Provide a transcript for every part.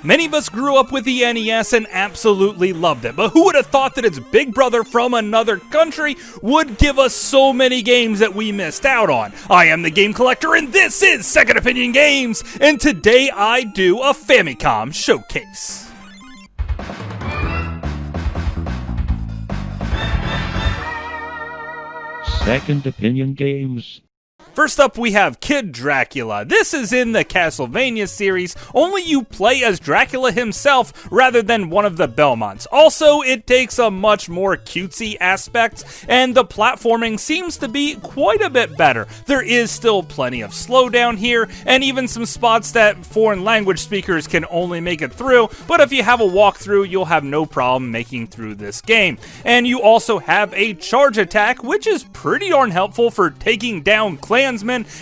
Many of us grew up with the NES and absolutely loved it, but who would have thought that its big brother from another country would give us so many games that we missed out on? I am the Game Collector, and this is Second Opinion Games, and today I do a Famicom Showcase. Second Opinion Games. First up, we have Kid Dracula. This is in the Castlevania series, only you play as Dracula himself rather than one of the Belmonts. Also, it takes a much more cutesy aspect, and the platforming seems to be quite a bit better. There is still plenty of slowdown here, and even some spots that foreign language speakers can only make it through, but if you have a walkthrough, you'll have no problem making through this game. And you also have a charge attack, which is pretty darn helpful for taking down clansmen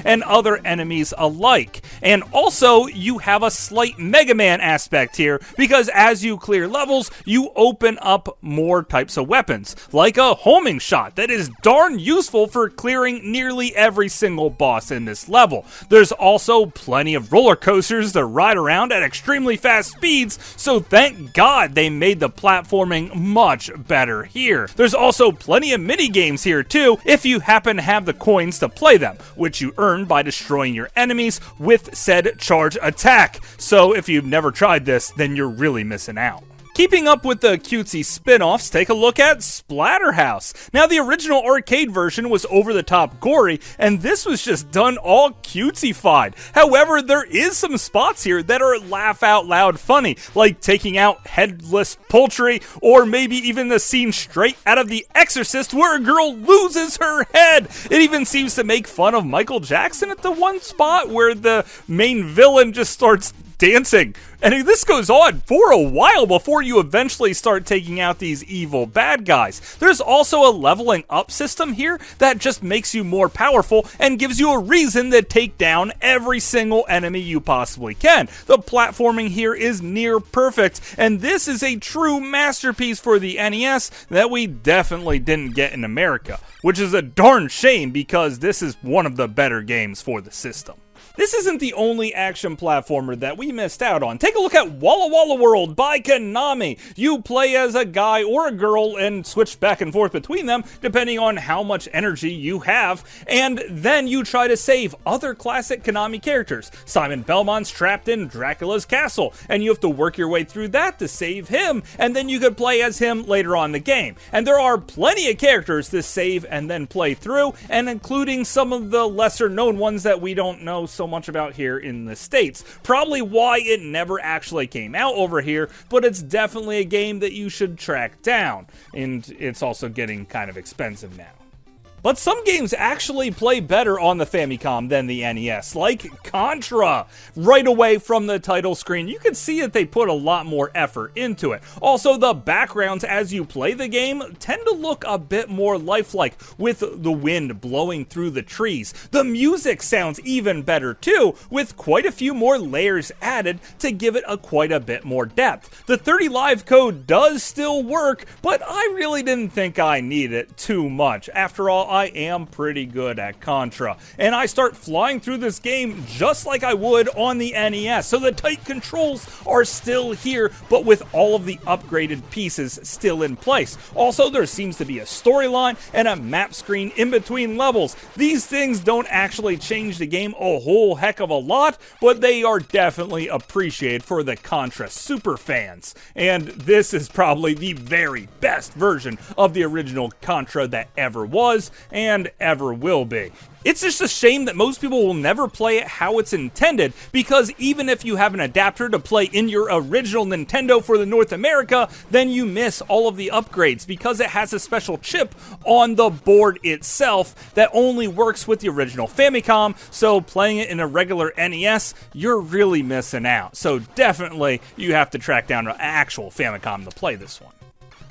and other enemies alike. And also, you have a slight Mega Man aspect here, because as you clear levels, you open up more types of weapons, like a homing shot that is darn useful for clearing nearly every single boss in this level. There's also plenty of roller coasters to ride around at extremely fast speeds, so thank God they made the platforming much better here. There's also plenty of mini games here too, if you happen to have the coins to play them, which you earn by destroying your enemies with said charge attack. So if you've never tried this, then you're really missing out. Keeping up with the cutesy spin-offs, take a look at Splatterhouse. Now, the original arcade version was over-the-top gory, and this was just done all cutesy-fied. However, there is some spots here that are laugh-out-loud funny, like taking out headless poultry, or maybe even the scene straight out of The Exorcist where a girl loses her head. It even seems to make fun of Michael Jackson at the one spot where the main villain just starts dancing. And this goes on for a while before you eventually start taking out these evil bad guys. There's also a leveling up system here that just makes you more powerful and gives you a reason to take down every single enemy you possibly can. The platforming here is near perfect, and this is a true masterpiece for the NES that we definitely didn't get in America, which is a darn shame because this is one of the better games for the system. This isn't the only action platformer that we missed out on. Take a look at Walla World by Konami. You play as a guy or a girl and switch back and forth between them depending on how much energy you have, and then you try to save other classic Konami characters. Simon Belmont's trapped in Dracula's castle, and you have to work your way through that to save him, and then you could play as him later on in the game. And there are plenty of characters to save and then play through, and including some of the lesser known ones that we don't know so much about here in the States. Probably why it never actually came out over here, but it's definitely a game that you should track down. And it's also getting kind of expensive now. But some games actually play better on the Famicom than the NES, like Contra. Right away from the title screen, you can see that they put a lot more effort into it. Also, the backgrounds as you play the game tend to look a bit more lifelike, with the wind blowing through the trees. The music sounds even better too, with quite a few more layers added to give it quite a bit more depth. The 30 live code does still work, but I really didn't think I needed it too much. After all, I am pretty good at Contra, and I start flying through this game just like I would on the NES, so the tight controls are still here, but with all of the upgraded pieces still in place. Also, there seems to be a storyline and a map screen in between levels. These things don't actually change the game a whole heck of a lot, but they are definitely appreciated for the Contra super fans, and this is probably the very best version of the original Contra that ever was and ever will be. It's just a shame that most people will never play it how it's intended, because even if you have an adapter to play in your original Nintendo for the North America, then you miss all of the upgrades because it has a special chip on the board itself that only works with the original Famicom, so playing it in a regular NES, you're really missing out. So definitely you have to track down an actual Famicom to play this one.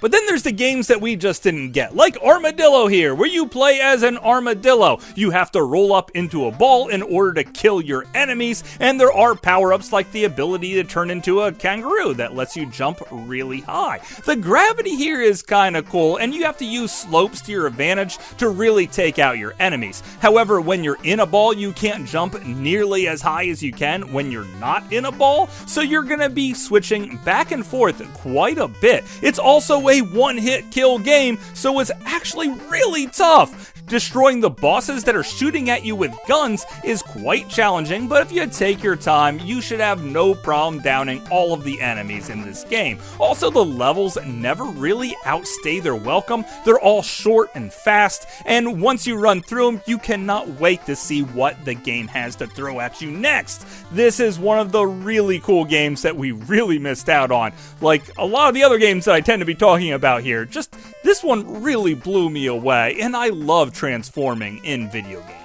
But then there's the games that we just didn't get, like Armadillo here, where you play as an armadillo. You have to roll up into a ball in order to kill your enemies, and there are power-ups like the ability to turn into a kangaroo that lets you jump really high. The gravity here is kind of cool, and you have to use slopes to your advantage to really take out your enemies. However, when you're in a ball, you can't jump nearly as high as you can when you're not in a ball, so you're going to be switching back and forth quite a bit. It's also a one-hit kill game, so it's actually really tough. Destroying the bosses that are shooting at you with guns is quite challenging, but if you take your time, you should have no problem downing all of the enemies in this game. Also, the levels never really outstay their welcome. They're all short and fast, and once you run through them, you cannot wait to see what the game has to throw at you next. This is one of the really cool games that we really missed out on. Like a lot of the other games that I tend to be talking about here, just this one really blew me away, and I love transforming in video games.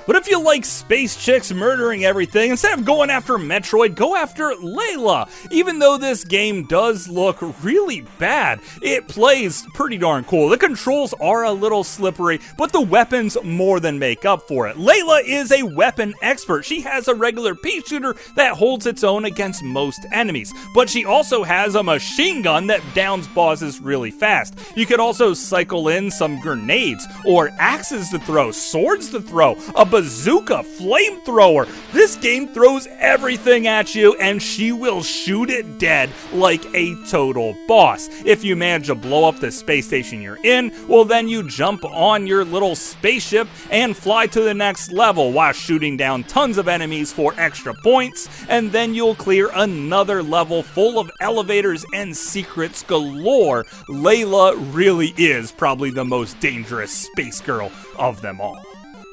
But if you like space chicks murdering everything, instead of going after Metroid, go after Layla. Even though this game does look really bad, it plays pretty darn cool. The controls are a little slippery, but the weapons more than make up for it. Layla is a weapon expert. She has a regular pea shooter that holds its own against most enemies, but she also has a machine gun that downs bosses really fast. You could also cycle in some grenades, or axes to throw, swords to throw, a bazooka, flamethrower. This game throws everything at you, and she will shoot it dead like a total boss. If you manage to blow up the space station you're in, well then you jump on your little spaceship and fly to the next level while shooting down tons of enemies for extra points, and then you'll clear another level full of elevators and secrets galore. Layla really is probably the most dangerous space girl of them all.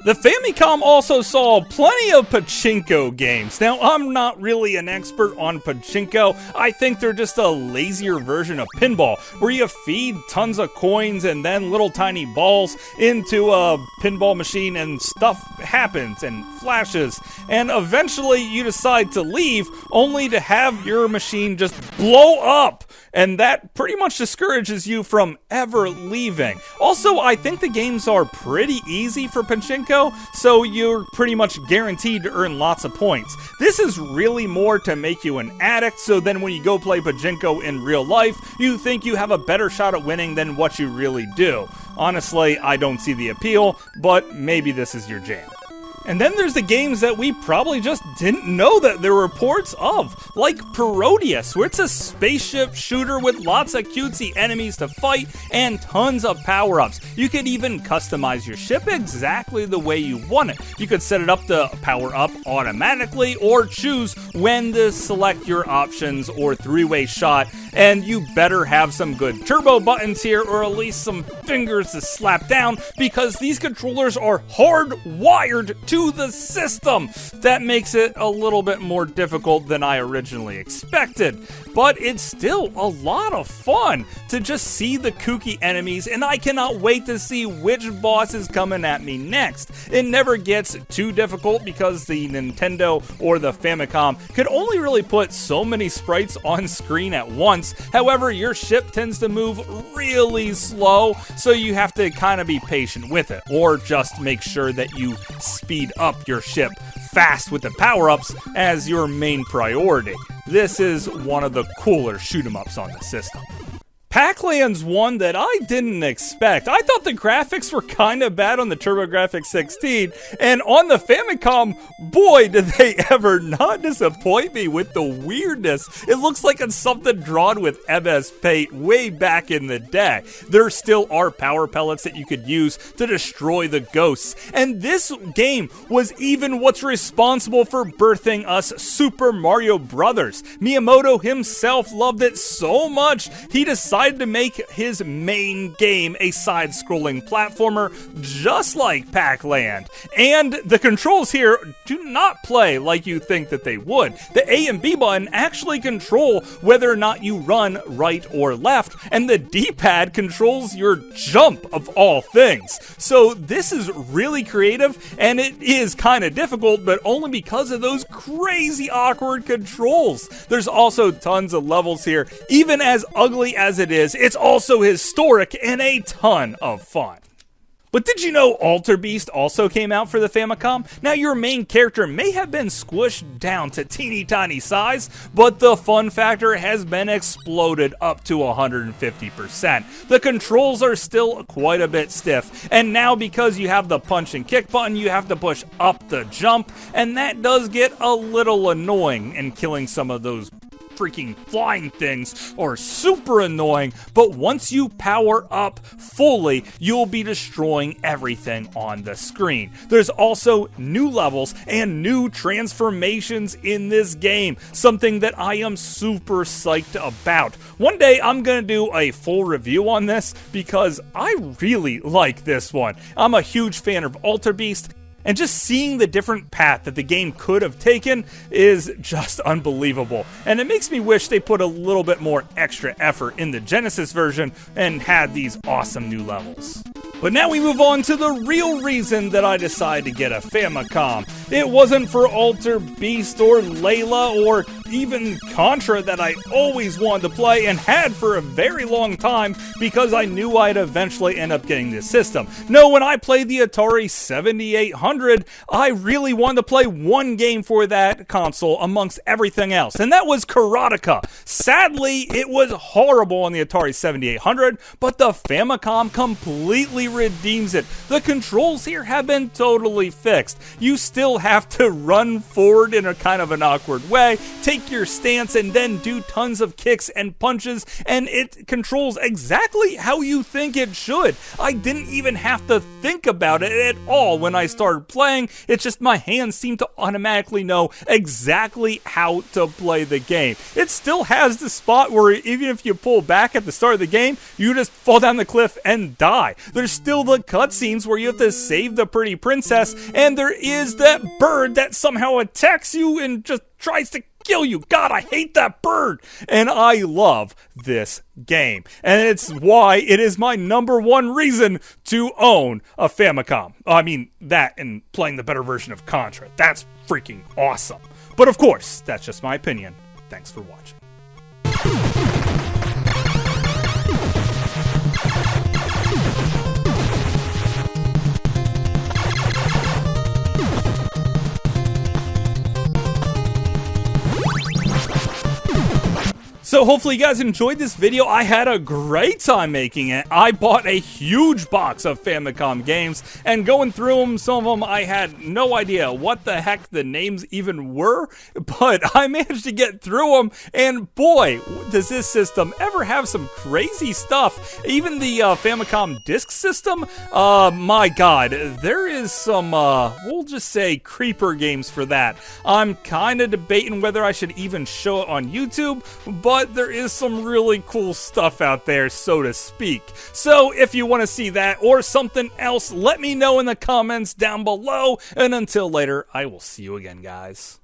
The Famicom also saw plenty of Pachinko games. Now, I'm not really an expert on Pachinko. I think they're just a lazier version of pinball, where you feed tons of coins and then little tiny balls into a pinball machine and stuff happens and flashes, and eventually you decide to leave only to have your machine just blow up. And that pretty much discourages you from ever leaving. Also, I think the games are pretty easy for Pachinko, so you're pretty much guaranteed to earn lots of points. This is really more to make you an addict, so then when you go play Pachinko in real life, you think you have a better shot at winning than what you really do. Honestly, I don't see the appeal, but maybe this is your jam. And then there's the games that we probably just didn't know that there were reports of, like Parodius, where it's a spaceship shooter with lots of cutesy enemies to fight and tons of power-ups. You could even customize your ship exactly the way you want it. You could set it up to power up automatically or choose when to select your options or three-way shot, and you better have some good turbo buttons here or at least some fingers to slap down, because these controllers are hardwired to the system. That makes it a little bit more difficult than I originally expected, but it's still a lot of fun to just see the kooky enemies, and I cannot wait to see which boss is coming at me next. It never gets too difficult because the Nintendo or the Famicom could only really put so many sprites on screen at once. However, your ship tends to move really slow, so you have to kind of be patient with it, or just make sure that you speed up your ship fast with the power-ups as your main priority. This is one of the cooler shoot-'em-ups on the system. Pac-Land's one that I didn't expect. I thought the graphics were kind of bad on the TurboGrafx 16, and on the Famicom, boy, did they ever not disappoint me with the weirdness. It looks like it's something drawn with MS Paint way back in the day. There still are power pellets that you could use to destroy the ghosts, and this game was even what's responsible for birthing us Super Mario Brothers. Miyamoto himself loved it so much, he decided to make his main game a side-scrolling platformer just like Pac-Land. And the controls here do not play like you think that they would. The A and B button actually control whether or not you run right or left, and the D-pad controls your jump of all things. So this is really creative, and it is kind of difficult, but only because of those crazy awkward controls. There's also tons of levels here, even as ugly as it is, it's also historic and a ton of fun. But did you know Alter Beast also came out for the Famicom? Now, your main character may have been squished down to teeny tiny size, but the fun factor has been exploded up to 150%. The controls are still quite a bit stiff, and now because you have the punch and kick button, you have to push up the jump, and that does get a little annoying, and killing some of those freaking flying things are super annoying, but once you power up fully, you'll be destroying everything on the screen. There's also new levels and new transformations in this game, something that I am super psyched about. One day I'm gonna do a full review on this because I really like this one. I'm a huge fan of Alter Beast, and just seeing the different path that the game could have taken is just unbelievable. And it makes me wish they put a little bit more extra effort in the Genesis version and had these awesome new levels. But now we move on to the real reason that I decided to get a Famicom. It wasn't for Alter Beast or Layla or even Contra that I always wanted to play and had for a very long time because I knew I'd eventually end up getting this system. No, when I played the Atari 7800, I really wanted to play one game for that console amongst everything else, and that was Karateka. Sadly, it was horrible on the Atari 7800, but the Famicom completely redeems it. The controls here have been totally fixed. You still have to run forward in a kind of an awkward way, take your stance, and then do tons of kicks and punches, and it controls exactly how you think it should. I didn't even have to think about it at all when I started playing. It's just my hands seem to automatically know exactly how to play the game. It still has the spot where even if you pull back at the start of the game, you just fall down the cliff and die. There's still the cutscenes where you have to save the pretty princess, and there is that bird that somehow attacks you and just tries to kill you. God, I hate that bird. And I love this game. And it's why it is my #1 reason to own a Famicom. I mean, that and playing the better version of Contra. That's freaking awesome. But of course, that's just my opinion. Thanks for watching. So hopefully you guys enjoyed this video. I had a great time making it. I bought a huge box of Famicom games, and going through them, some of them I had no idea what the heck the names even were, but I managed to get through them, and boy, does this system ever have some crazy stuff. Even the Famicom disk system, my god, there is some, we'll just say creeper games for that. I'm kind of debating whether I should even show it on YouTube, but there is some really cool stuff out there, so to speak. So if you want to see that or something else, let me know in the comments down below. And until later, I will see you again, guys.